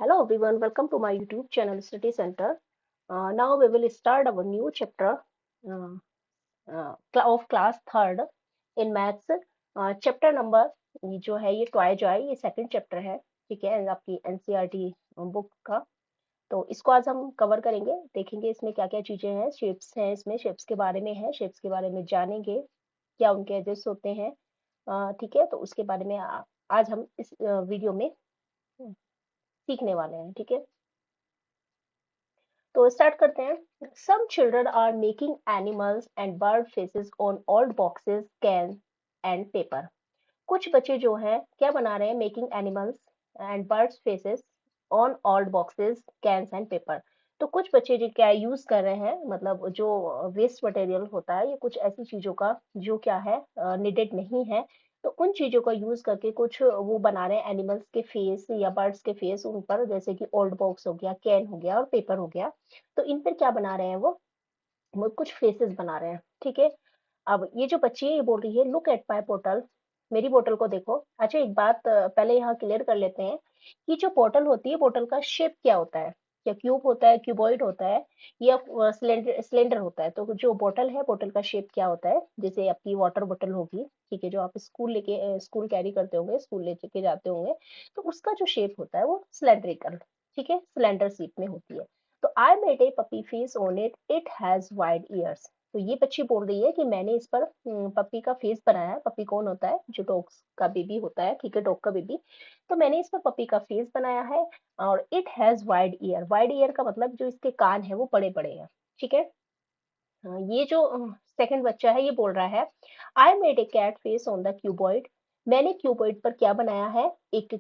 Hello everyone, welcome to my YouTube channel Study Center. Now we will start our new chapter uh, of class third in maths. Chapter number जो है ये toy Joy, ये second chapter है, ठीक है, आपकी NCERT book का। तो इसको आज हम कवर करेंगे, देखेंगे इसमें क्या क्या चीजें हैं, शेप्स हैं, इसमें शेप्स के बारे में है, शेप्स के बारे में जानेंगे, क्या उनके एजेस होते हैं, ठीक है। तो उसके बारे में आज हम इस वीडियो में सीखने वाले हैं, ठीक है। तो स्टार्ट करते हैं। Some children are making animals and bird faces on old boxes, can and paper. कुछ बच्चे जो हैं क्या बना रहे हैं, making animals and birds faces on old boxes, cans and paper. तो कुछ बच्चे जो क्या यूज कर रहे हैं, मतलब जो वेस्ट मटेरियल होता है, ये कुछ ऐसी चीजों का जो क्या है नीडेड नहीं है, तो उन चीजों का यूज करके कुछ वो बना रहे हैं एनिमल्स के फेस या बर्ड्स के फेस उन पर, जैसे कि ओल्ड बॉक्स हो गया, कैन हो गया और पेपर हो गया। तो इन पर क्या बना रहे हैं वो कुछ फेसेस बना रहे हैं, ठीक है। अब ये जो बच्ची है ये बोल रही है, लुक एट माई बोतल, मेरी बोतल को देखो। अच्छा एक बात पहले यहाँ क्लियर कर लेते हैं कि जो बोतल होती है, बोतल का शेप क्या होता है, क्या क्यूब होता है, क्यूबॉइड होता है, या सिलेंडर सिलेंडर होता है। तो जो बोतल है, बोतल का शेप क्या होता है, जैसे आपकी वाटर बोतल होगी, ठीक है, जो आप स्कूल कैरी करते होंगे, स्कूल लेके जाते होंगे, तो उसका जो शेप होता है वो सिलेंड्रिकल, ठीक है, सिलेंडर शेप में होती है। तो आई made A puppy face on it, it has wide years. तो ये बच्ची बोल रही है कि मैंने इस पर पपी का फेस बनाया है। पपी कौन होता है, जो डॉग्स का बेबी होता है, ठीक है, डॉग का बेबी। तो मैंने इस पर पपी का फेस बनाया है, और it has wide year, wide year का मतलब जो इसके कान है वो बड़े बड़े हैं, ठीक है। ये जो सेकंड बच्चा है ये बोल रहा है, I made a cat face on the cuboid, मैंने क्यूबॉइड पर क्या बनाया है, एक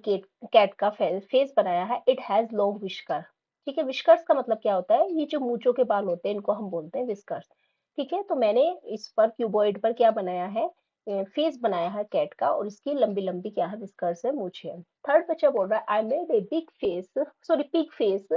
कैट का फेस बनाया है, इट हैज लॉन्ग विस्कर। ठीक है, विस्कर्स का मतलब क्या होता है, ये जो मूंछों के बाल होते हैं इनको हम बोलते हैं विस्कर्स, ठीक है। तो मैंने इस पर क्यूबॉइड पर क्या बनाया है, फेस बनाया है कैट का, और इसकी लंबी लंबी क्या है, विस्कर्स है, मूछे है। थर्ड बच्चा बोल रहा है, I made a big face, sorry pig face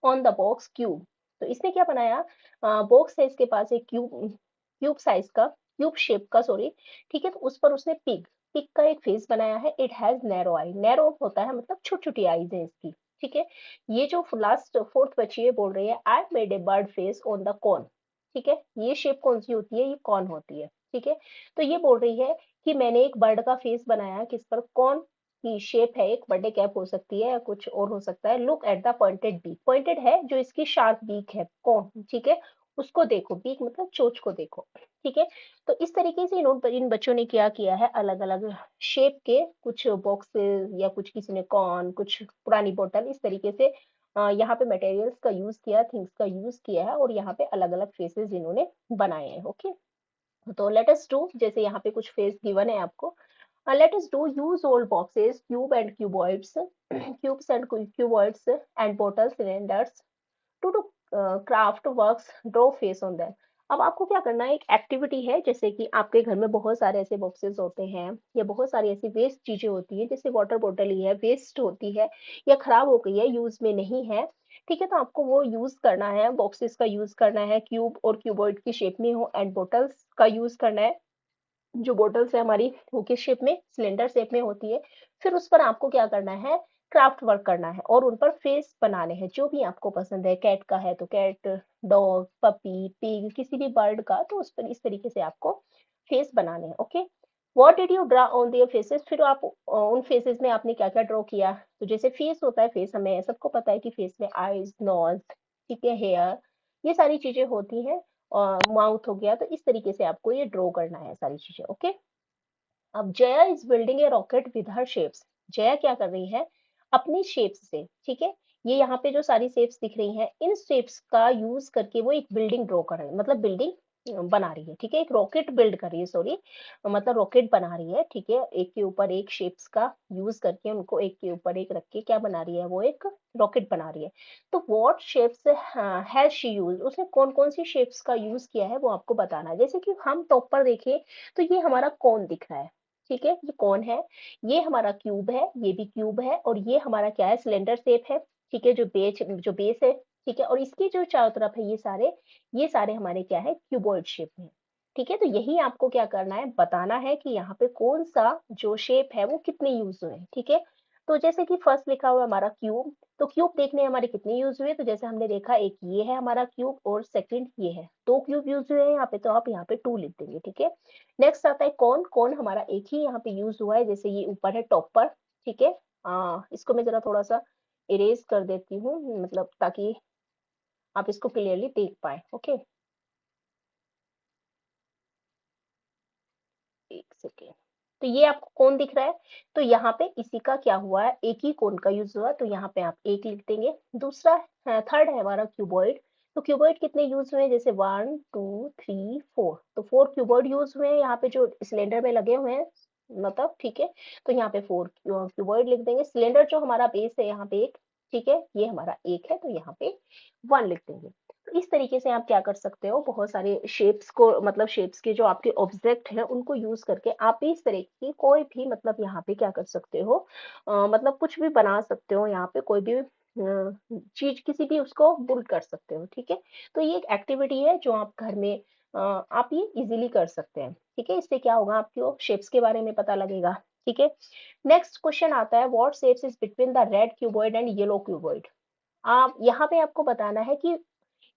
on the box cube. तो इसने क्या बनाया, बॉक्स है इसके पास एक क्यूब, क्यूब साइज का, क्यूब शेप का, सॉरी, ठीक है। तो उस पर उसने पिग, पिग का एक फेस बनाया है, it has narrow I, narrow होता है मतलब छोटी छोटी आईज है इसकी, ठीक है। ये जो लास्ट फोर्थ बची है बोल रही है, I made A bird face on the corn, ठीक है। ये शेप कौन सी होती है, ये कॉर्न होती है, ठीक है। तो ये बोल रही है कि मैंने एक बर्ड का फेस बनाया है, किस पर, कॉर्न की शेप है, एक बर्थडे कैप हो सकती है या कुछ और हो सकता है। Look at the pointed beak, pointed है जो इसकी शार्प बीक है, कौन, ठीक है, उसको देखो, बीक मतलब चोंच को देखो, ठीक है। तो इस तरीके से इन बच्चों ने क्या किया है, अलग अलग शेप के कुछ बॉक्सेस, या कुछ किसी ने कॉर्न, कुछ पुरानी बोतल, इस तरीके से यहाँ पे मटेरियल्स का यूज किया, थिंग्स का यूज किया है, और यहाँ पे अलग अलग फेसेस इन्होंने बनाए हैं, ओके। तो लेट अस डू, जैसे यहाँ पे कुछ फेस गिवन है आपको, let us do use old boxes, cube and cuboids, cubes and cuboids and bottle cylinders to do craft works, draw face on them। अब आपको क्या करना है, एक एक्टिविटी है, जैसे कि आपके घर में बहुत सारे ऐसे बॉक्सेस होते हैं, या बहुत सारी ऐसी वेस्ट चीजें होती है, जैसे वाटर बॉटल ही है, वेस्ट होती है, या खराब हो गई है, यूज में नहीं है, ठीक है। तो आपको वो यूज करना है, बॉक्सेस का यूज करना है, क्यूब और क्यूबॉइड की शेप में हो, एंड बॉटल्स का यूज करना है, जो बॉटल्स है हमारी वो किस शेप में, सिलेंडर शेप में होती है। फिर उस पर आपको क्या करना है, क्राफ्ट वर्क करना है, और उन पर फेस बनाने हैं जो भी आपको पसंद है, कैट का है तो कैट, डॉग, पपी, पिग, किसी भी बर्ड का, तो उस पर इस तरीके से आपको फेस बनाने हैं, okay. What did you draw on their faces, फिर आप उन फेसेस में आपने क्या क्या ड्रॉ किया। तो जैसे फेस होता है, फेस हमें सबको पता है कि फेस में आईज, नोज, ठीक है, हेयर, ये सारी चीजें होती हैं, माउथ हो गया। तो इस तरीके से आपको ये ड्रॉ करना है सारी चीजें, ओके। अब Jaya is building A rocket with her shapes, Jaya क्या कर रही है, अपनी शेप्स से, ठीक है, ये यहाँ पे जो सारी शेप्स दिख रही हैं, इन शेप्स का यूज करके वो एक बिल्डिंग ड्रॉ कर रही है, मतलब बिल्डिंग बना रही है, ठीक है, एक रॉकेट बिल्ड कर रही है, सॉरी, मतलब रॉकेट बना रही है, ठीक है, एक के ऊपर एक शेप्स का यूज करके, उनको एक के ऊपर एक रख के क्या बना रही है, वो एक रॉकेट बना रही है। तो what shapes has she use, उसने कौन कौन सी शेप्स का यूज किया है वो आपको बताना है। जैसे कि हम टॉप पर देखें तो ये हमारा कौन दिख रहा है, ठीक है, ये कौन है, ये हमारा क्यूब है, ये भी क्यूब है, और ये हमारा क्या है, सिलेंडर शेप है, ठीक है, जो बेस है, ठीक है, और इसकी जो चारों तरफ है ये सारे हमारे क्या है, क्यूबॉइड शेप में, ठीक है। तो यही आपको क्या करना है, बताना है कि यहाँ पे कौन सा जो शेप है वो कितने यूज हुए हैं, ठीक है। तो जैसे कि फर्स्ट लिखा हुआ है हमारा क्यूब, तो क्यूब देखने हमारे कितने यूज हुए, तो जैसे हमने देखा एक ये है हमारा क्यूब और सेकंड ये है, दो क्यूब यूज हुए हैं यहाँ पे, तो आप यहाँ पे 2 लिख देंगे, ठीक है। नेक्स्ट आता है कौन, कौन हमारा एक ही यहाँ पे यूज हुआ है, जैसे ये ऊपर है टॉप पर, ठीक है। इसको मैं जरा थोड़ा सा इरेज कर देती हूँ, मतलब ताकि आप इसको क्लियरली देख पाए, ओके। एक सेकेंड। तो ये आपको कौन दिख रहा है, तो यहाँ पे इसी का क्या हुआ है, एक ही कोण का यूज हुआ, तो यहाँ पे आप एक लिख देंगे। दूसरा थर्ड है हमारा क्यूबॉइड, तो क्यूबॉइड कितने यूज हुए हैं, जैसे 1 2 3 4, तो 4 क्यूबॉइड यूज हुए हैं यहाँ पे जो सिलेंडर में लगे हुए हैं, मतलब ठीक है। तो यहाँ पे 4 क्यूबॉइड लिख देंगे। सिलेंडर जो हमारा बेस है यहाँ पे एक, ठीक है, ये हमारा एक है, तो यहाँ पे 1 लिख देंगे। तो इस तरीके से आप क्या कर सकते हो, बहुत सारे शेप्स को, मतलब शेप्स के जो आपके ऑब्जेक्ट है उनको यूज करके आप भी इस तरह की कोई भी, मतलब यहाँ पे क्या कर सकते हो, मतलब कुछ भी बना सकते हो, यहाँ पे कोई भी चीज किसी भी उसको बुल्ड कर सकते हो, ठीक है। तो ये एक एक्टिविटी है जो आप घर में आप ये इजीली कर सकते हैं, ठीक है। इससे क्या होगा, आपको शेप्स के बारे में पता लगेगा, ठीक है। नेक्स्ट क्वेश्चन आता है, what shapes is between the red cuboid and yellow cuboid. आप यहाँ पे आपको बताना है कि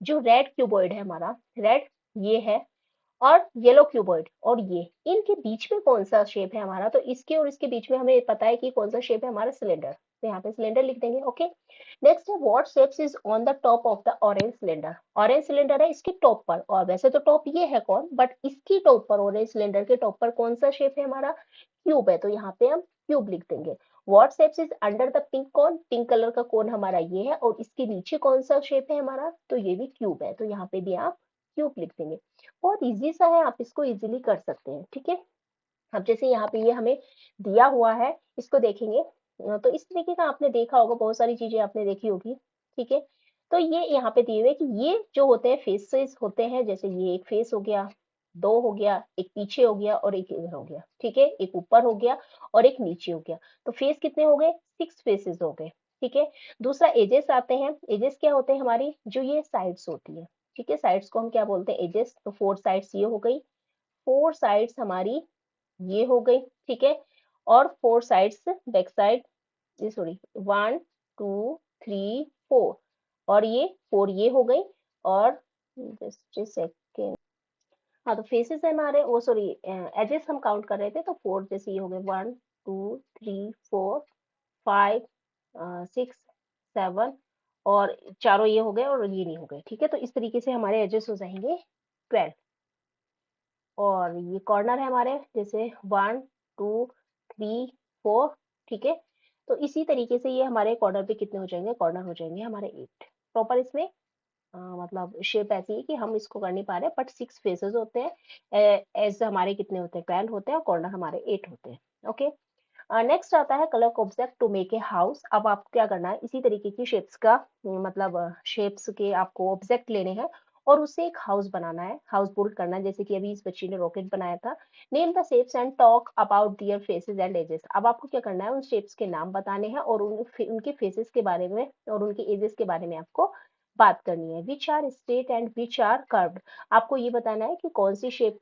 जो रेड क्यूबॉइड है हमारा, रेड ये है, और येलो क्यूबॉइड और ये, इनके बीच में कौन सा शेप है हमारा, तो इसके और इसके बीच में हमें पता है कि कौन सा शेप है हमारा, सिलेंडर, तो यहाँ पे सिलेंडर लिख देंगे, ओके। नेक्स्ट है what shapes is on the top of the orange cylinder. Orange cylinder है इसके टॉप पर, और वैसे तो टॉप ये है कौन, बट इसकी टॉप पर, ऑरेंज सिलेंडर के टॉप पर कौन सा शेप है हमारा, क्यूब है, तो यहाँ पे हम क्यूब लिख देंगे। What shapes is under the pink cone, pink colour का कोन हमारा ये है, और इसके नीचे कौन सा शेप है हमारा, तो ये भी क्यूब है, तो यहाँ पे भी आप क्यूब लिख देंगे। बहुत इजी सा है, आप इसको इजीली कर सकते हैं, ठीक है। अब जैसे यहाँ पे ये हमें दिया हुआ है, इसको देखेंगे, तो इस तरीके का आपने देखा होगा, बहुत सारी चीजें आपने देखी होगी, ठीक है। तो ये यहाँ पे दिए हुए कि ये जो होते हैं फेसेस होते हैं, जैसे ये एक फेस हो गया, दो हो गया, एक पीछे हो गया और एक इधर हो गया, ठीक है, एक ऊपर हो गया और एक नीचे हो गया, तो फेस कितने हो गए, 6 फेसेस हो गए, ठीक है। दूसरा एजेस आते हैं, एजेस क्या होते हैं हमारी, जो ये साइड्स होती है, ठीक है, साइड्स को हम क्या बोलते हैं, एजेस, तो 4 साइड्स ये हो गई, 4 साइड्स हमारी ये हो गई, ठीक है। और 4 साइड्स बैक साइड, ये सॉरी 1 2 3 4, और ये 4 ये हो गई, और जस्ट सेकेंड, हाँ, तो फेसेस है हमारे, वो सॉरी एजेस हम काउंट कर रहे थे, तो 4 जैसे ये हो गए, 1 2 3 4 5 6 7, और चारों ये हो गए और ये नहीं हो गए, ठीक है। तो इस तरीके से हमारे एजेस हो जाएंगे 12, और ये कॉर्नर है हमारे, जैसे 1 2 3 4, ठीक है। तो इसी तरीके से ये हमारे कॉर्नर पे कितने हो जाएंगे, कॉर्नर हो जाएंगे हमारे 8। प्रॉपर इसमें मतलब शेप ऐसी है कि हम इसको कर नहीं पा रहे, बट 6 फेसेस होते हैं, एज हमारे कितने होते हैं, 12 होते हैं, और कॉर्नर हमारे 8 होते हैं, ओके। नेक्स्ट आता है colour object to make a house. अब आपको क्या करना है, इसी तरीके की शेप्स का मतलब शेप्स के आपको ऑब्जेक्ट लेने हैं और उससे एक हाउस बनाना है, हाउस बिल्ड करना है, जैसे कि अभी इस बच्ची ने रॉकेट बनाया था। Name the shapes and talk about their faces and edges. अब आपको क्या करना है, उन शेप्स के नाम बताने हैं और उनके फेसेस के बारे में और उनके एजेस के बारे में आपको बात करनी है। Which are straight and which are curved. आपको ये बताना है कि कौन सी शेप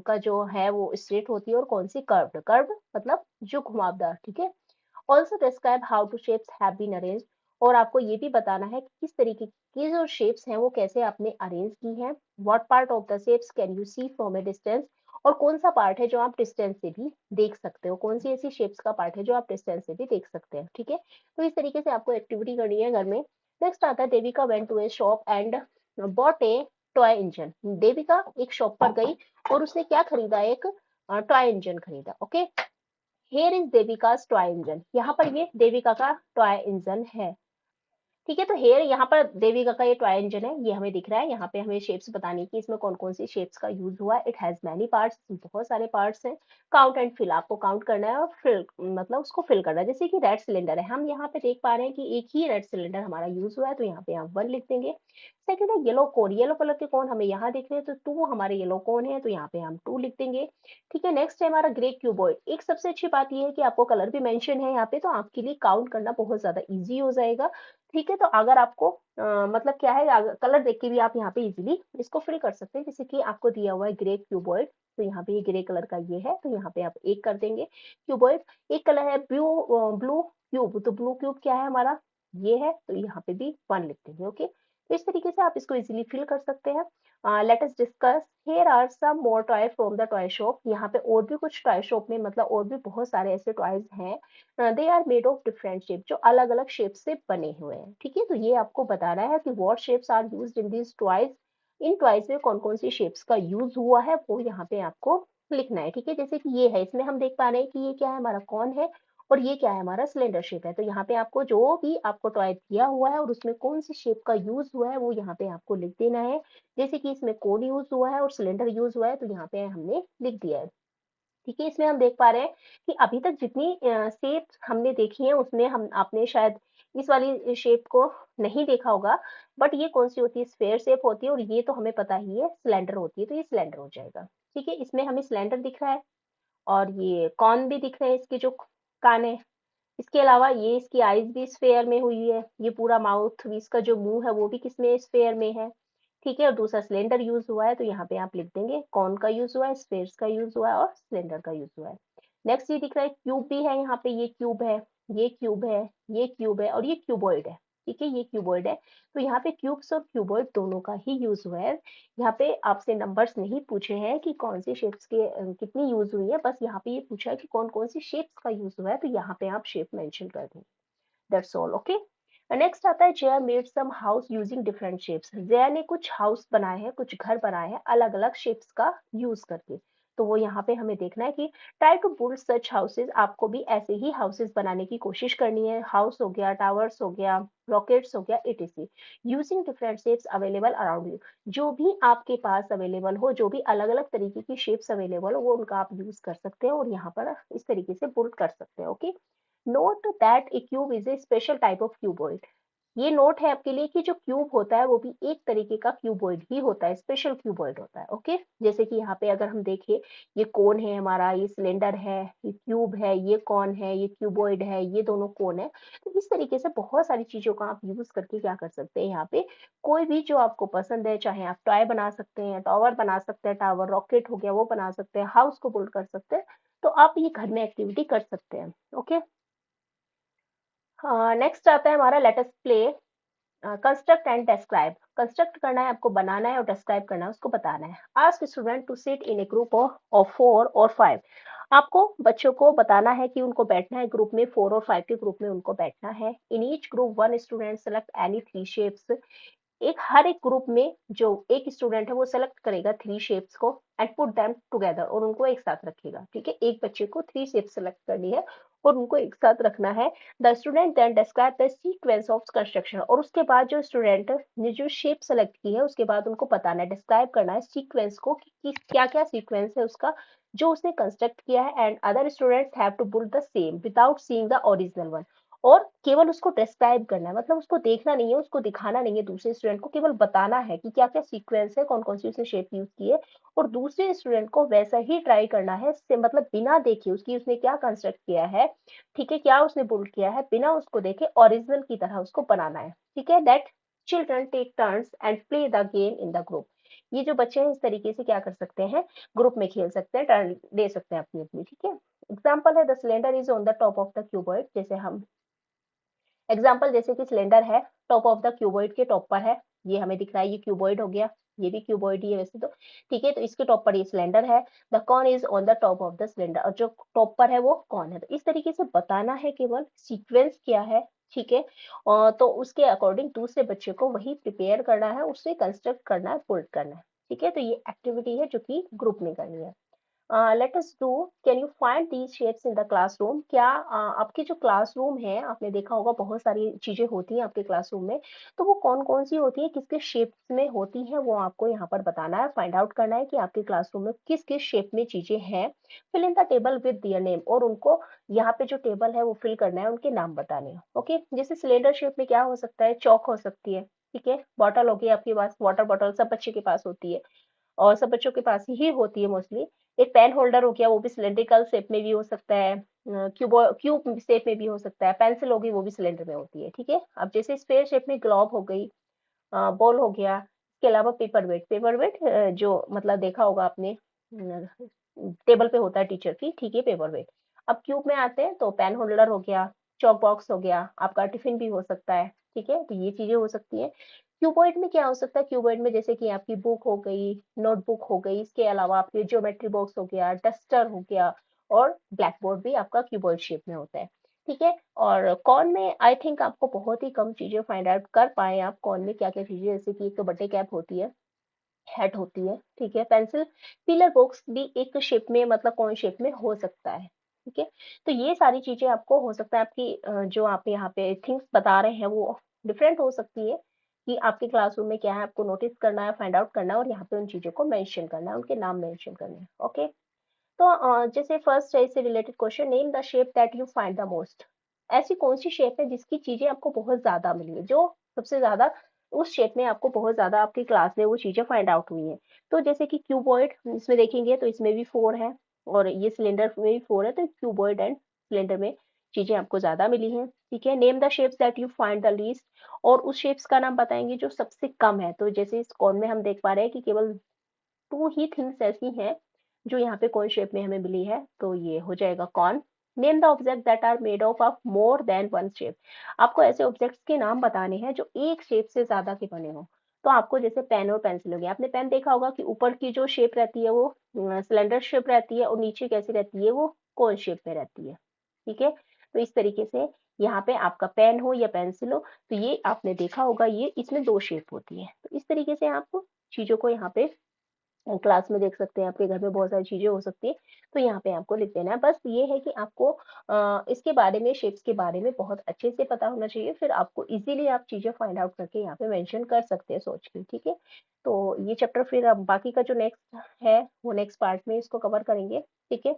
का जो है वो स्ट्रेट होती है और कौन सी कर्व्ड, कर्व्ड मतलब जो घुमावदार, ठीक है। Also describe how two shapes have been arrange. और आपको ये भी बताना है कि किस तरीके की जो शेप्स हैं वो कैसे आपने अरेंज की हैं। What part of the shapes can you see from a distance. और कौन सा पार्ट है जो आप डिस्टेंस से भी देख सकते हो, कौन सी ऐसी शेप्स का पार्ट है जो आप डिस्टेंस से भी देख सकते हैं, ठीक है। तो इस तरीके से आपको एक्टिविटी करनी है घर में। नेक्स्ट आता है Devika went to a shop and bought a toy engine. Devika एक शॉप पर गई और उसने क्या खरीदा, एक टॉय इंजन खरीदा, okay. Here is Devika's toy engine. यहाँ पर ये देविका का टॉय इंजन है, ठीक है। तो हेयर यहाँ पर देविका का ये टॉय इंजन है, ये हमें दिख रहा है। यहाँ पे हमें शेप्स बतानी है कि इसमें कौन कौन सी शेप्स का यूज हुआ है। इट हैज मैनी पार्ट्स, बहुत सारे पार्ट्स हैं। काउंट एंड फिल, आपको काउंट करना है और फिल मतलब उसको फिल करना है। जैसे कि रेड सिलेंडर है, हम यहाँ पे देख पा रहे हैं कि एक ही रेड सिलेंडर हमारा यूज हुआ है, तो यहाँ पे हम 1 लिख देंगे। सेकंड है येलो कोन, येलो कलर के कोन हमें यहाँ दिख रहे हैं, तो 2 हमारे येलो कोन है, तो यहाँ पे हम 2 लिख देंगे, ठीक है। नेक्स्ट है हमारा ग्रे क्यूबॉइड। एक सबसे अच्छी बात ये है कि आपको कलर भी मेंशन है यहाँ पे, तो आपके लिए काउंट करना बहुत ज्यादा इजी हो जाएगा। ठीक है, तो अगर आपको मतलब क्या है, कलर देख के भी आप यहाँ पे इजीली इसको फिल कर सकते हैं। जैसे कि आपको दिया हुआ है ग्रे क्यूबॉइड, तो यहाँ पे ये ग्रे कलर का ये है, तो यहाँ पे आप एक कर देंगे क्यूबॉइड। एक कलर है ब्लू, ब्लू क्यूब, तो ब्लू क्यूब क्या है हमारा, ये है, तो यहाँ पे भी 1 लिख देंगे। ओके, तो इस तरीके से आप इसको इजीली फिल कर सकते हैं। Let us discuss, here are some more toy from the toy shop. यहाँ पे और भी कुछ टॉय शॉप में, मतलब और भी बहुत सारे ऐसे टॉयज हैं, they are made of different shape, जो अलग अलग शेप से बने हुए हैं। ठीक है, तो ये आपको बताना है कि what shapes are used in this toys. इन टॉयज में कौन कौन सी शेप्स का यूज हुआ है वो यहाँ पे आपको लिखना है। ठीक है, जैसे कि ये है, इसमें हम देख पा रहे हैं कि ये क्या है, हमारा कौन है, और ये क्या है, हमारा सिलेंडर शेप है। तो यहाँ पे आपको जो भी आपको टॉय दिया हुआ है और उसमें कौन सी शेप का यूज हुआ है वो यहाँ पे आपको लिख देना है। जैसे कि इसमें कोन यूज हुआ है और सिलेंडर यूज हुआ है, तो यहाँ पे हमने लिख दिया है। ठीक है, इसमें हम देख पा रहे हैं कि अभी तक जितनी शेप हमने देखी है उसमें हम आपने शायद इस वाली शेप को नहीं देखा होगा, बट ये कौन सी होती है, स्फेयर शेप होती है, और ये तो हमें पता ही है सिलेंडर होती है, तो ये सिलेंडर हो जाएगा। ठीक है, इसमें हमें सिलेंडर दिख रहा है और ये कॉर्न भी दिख रहे हैं, इसके जो कान है। इसके अलावा ये इसकी आईज भी स्फेयर में हुई है, ये पूरा माउथ भी, इसका जो मुंह है वो भी किसमें, स्फेयर में है। ठीक है, और दूसरा सिलेंडर यूज हुआ है, तो यहाँ पे आप लिख देंगे कौन का यूज हुआ है, स्फेयर्स का यूज हुआ है और सिलेंडर का यूज हुआ है। नेक्स्ट ये दिख रहा है क्यूब भी है, यहाँ पे ये क्यूब है, ये क्यूब है, ये क्यूब है और ये क्यूबॉइड है। ठीक है, ये क्यूबॉइड है, तो यहाँ पे क्यूब्स और क्यूबॉइड दोनों का ही यूज हुआ है। यहाँ पे आपसे नंबर्स नहीं पूछे हैं कि कौन सी शेप्स के कितनी यूज हुई है, बस यहाँ पे ये पूछा है कि कौन कौन सी शेप्स का यूज हुआ है, तो यहाँ पे आप शेप मेंशन कर दें। That's all. ओके, नेक्स्ट आता है Jaya made some house using different shapes. Jaya ने कुछ हाउस बनाए हैं, कुछ घर बनाए हैं अलग अलग शेप्स का यूज करके। तो वो यहाँ पे हमें देखना है कि try to build such houses, आपको भी ऐसे ही हाउसेज बनाने की कोशिश करनी है। हाउस हो गया, टावर्स हो गया, रॉकेट्स हो गया, etc, using different shapes available around you. जो भी आपके पास अवेलेबल हो, जो भी अलग अलग तरीके की शेप्स अवेलेबल हो, वो उनका आप यूज कर सकते हैं और यहाँ पर इस तरीके से बिल्ड कर सकते हैं। Okay, note that A cube is a special type of cuboid. ये नोट है आपके लिए कि जो क्यूब होता है वो भी एक तरीके का क्यूबॉइड ही होता है, स्पेशल क्यूबॉइड होता है। ओके, जैसे कि यहाँ पे अगर हम देखें, ये कोन है हमारा, ये सिलेंडर है, ये क्यूब है, ये कौन है, ये क्यूबॉइड है, ये दोनों कोन है। तो इस तरीके से बहुत सारी चीजों का आप यूज करके क्या कर सकते हैं, यहाँ पे कोई भी जो आपको पसंद है, चाहे आप टॉय बना सकते हैं, टावर बना सकते हैं, टावर रॉकेट हो गया वो बना सकते हैं, हाउस को बिल्ड कर सकते हैं। तो आप ये घर में एक्टिविटी कर सकते हैं। ओके, नेक्स्ट आता है हमारा let us play, construct and describe. Construct करना है आपको, बनाना है, और डिस्क्राइब करना है, उसको बताना है। Ask student to sit in a group of 4 और 5। आपको बच्चों को बताना है कि उनको बैठना है ग्रुप में, 4 और 5 के ग्रुप में उनको बैठना है। In each group one student select any 3 shapes. हर एक ग्रुप में जो एक स्टूडेंट है वो सेलेक्ट करेगा 3 शेप्स को एंड पुट देम टुगेदर, और उनको एक साथ रखेगा। ठीक है, एक बच्चे को 3 शेप सेलेक्ट करनी है और उनको एक साथ रखना है। The student then describe the sequence of construction, और उसके बाद जो स्टूडेंट ने जो शेप सेलेक्ट की है उसके बाद उनको बताना है, डिस्क्राइब करना है सीक्वेंस को कि क्या क्या सीक्वेंस है उसका जो उसने कंस्ट्रक्ट किया है। And other students have to build the same without seeing the original one. और केवल उसको डिस्क्राइब करना है, मतलब उसको देखना नहीं है, उसको दिखाना नहीं है दूसरे स्टूडेंट को, केवल बताना है कि क्या क्या सीक्वेंस है, कौन कौन सी उसने शेप यूज की है, और दूसरे स्टूडेंट को वैसा ही ट्राई करना है, मतलब बिना देखे उसकी उसने क्या कंस्ट्रक्ट किया है, ठीक है, क्या उसने बिल्ड किया है, बिना उसको देखे ओरिजिनल की तरह उसको बनाना है। ठीक है, that children take turns and play the game in the group. ये जो बच्चे हैं इस तरीके से क्या कर सकते हैं, ग्रुप में खेल सकते हैं, टर्न ले सकते हैं अपनी अपनी। ठीक है, एग्जाम्पल है the cylinder is on the top of the cuboid. जैसे हम एग्जाम्पल, जैसे कि सिलेंडर है, टॉप ऑफ द क्यूबॉइड के टॉप पर है, ये हमें दिख रहा है, ये क्यूबॉइड हो गया, ये भी क्यूबॉइड ही है वैसे तो। ठीक है, तो इसके टॉप पर ये सिलेंडर है। The corn is on the top of the cylinder, और जो टॉप पर है वो कौन है। तो इस तरीके से बताना है केवल सीक्वेंस क्या है। ठीक है, और तो उसके अकॉर्डिंग दूसरे बच्चे को वही प्रिपेयर करना है, उससे कंस्ट्रक्ट करना है, पुट करना है। ठीक है, तो ये एक्टिविटी है जो कि ग्रुप में करनी है। Let us do, can you find these shapes in the classroom. क्या आपकी जो क्लासरूम है, आपने देखा होगा बहुत सारी चीजें होती हैं आपके क्लासरूम में, तो वो कौन कौन सी होती है, किस किस शेप्स में होती हैं, वो आपको यहाँ पर बताना है, फाइंड आउट करना है कि आपके क्लासरूम में किस किस शेप में चीजें हैं। Fill in the table with their name, और उनको यहाँ पे जो टेबल है वो फिल करना है, उनके नाम बताने हैं। ओके, जैसे सिलेंडर शेप में क्या हो सकता है, चौक हो सकती है। ठीक है, बॉटल होगी आपके पास, वाटर बॉटल सब बच्चे के पास होती है और सब बच्चों के पास ही होती है मोस्टली। एक पेन होल्डर हो गया, वो भी सिलेंड्रिकल शेप में भी हो सकता है। क्यूब शेप में भी हो सकता है, पेंसिल होगी वो भी सिलेंडर में होती है, ठीक है। अब जैसे स्फेयर शेप में ग्लोब हो गई, बॉल हो गया, इसके अलावा पेपर वेट जो मतलब देखा होगा आपने, टेबल पे होता है टीचर की, ठीक है, पेपर वेट। अब क्यूब में आते हैं तो पेन होल्डर हो गया, चॉक बॉक्स हो गया, आपका टिफिन भी हो सकता है, ठीक है, तो ये चीजें हो सकती हैं। क्यूबॉइड में क्या हो सकता है, क्यूबॉइड में जैसे कि आपकी बुक हो गई, नोटबुक हो गई, इसके अलावा आपकी ज्योमेट्री बॉक्स हो गया, डस्टर हो गया, और ब्लैक बोर्ड भी आपका क्यूबॉइड शेप में होता है, ठीक है। और कॉर्न में आई थिंक आपको बहुत ही कम चीजें फाइंड आउट कर पाए आप, कॉर्न में क्या क्या चीजें, जैसे कि एक तो बर्थडे कैप होती है, हैट होती है, ठीक है, पेंसिल, पिलर बॉक्स भी एक शेप में मतलब कौन शेप में हो सकता है, ठीक है। तो ये सारी चीजें आपको हो सकता है आपकी जो आप यहाँ पे थिंग्स बता रहे हैं वो डिफरेंट हो सकती है, कि आपके क्लासरूम में क्या है आपको नोटिस करना है, फाइंड आउट करना है, और यहाँ पे उन चीजों को मेंशन करना है, उनके नाम मेंशन करने हैं, ओके। तो जैसे फर्स्ट है इससे related question, name the shape that you find the most. ऐसी कौन सी शेप है जिसकी चीजें आपको बहुत ज्यादा मिली है, जो सबसे ज्यादा उस शेप में आपको बहुत ज्यादा आपकी क्लास में वो चीजें फाइंड आउट हुई हैं। तो जैसे कि क्यूबॉइड, इसमें देखेंगे तो इसमें भी 4 है, और ये सिलेंडर में भी 4 है, तो क्यूबॉइड एंड सिलेंडर में चीजें आपको ज्यादा मिली हैं, ठीक है। Name the shapes that you find the least, और उस शेप्स का नाम बताएंगे जो सबसे कम है। तो जैसे इस कॉर्न में हम देख पा रहे हैं कि केवल 2 ही थिंग्स ऐसी हैं जो यहाँ पे कॉर्न शेप में हमें मिली है, तो ये हो जाएगा corn. Name the object that are made of more than one shape. आपको ऐसे ऑब्जेक्ट्स के नाम बताने हैं जो एक शेप से ज्यादा के बने हो। तो आपको जैसे पेन और पेंसिल हो गया, आपने पेन देखा होगा कि ऊपर की जो शेप रहती है वो सिलेंडर शेप रहती है, और नीचे कैसी रहती है, वो कॉर्न शेप में रहती है, ठीक है। तो इस तरीके से यहाँ पे आपका पेन हो या पेंसिल हो, तो ये आपने देखा होगा, ये इसमें 2 शेप होती है। तो इस तरीके से आप चीजों को यहाँ पे क्लास में देख सकते हैं, आपके घर में बहुत सारी चीजें हो सकती है, तो यहाँ पे आपको लिख देना है। बस ये है कि आपको इसके बारे में, शेप्स के बारे में बहुत अच्छे से पता होना चाहिए, फिर आपको इजीली आप चीजें फाइंड आउट करके यहाँ पे मेंशन कर सकते हैं सोच के, ठीक है। तो ये चैप्टर फिर अब बाकी का जो नेक्स्ट है वो नेक्स्ट पार्ट में इसको कवर करेंगे, ठीक है।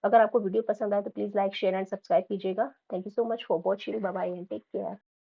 अगर आपको वीडियो पसंद आए तो please like share and subscribe कीजिएगा। Thank you so much for watching, bye bye and take care.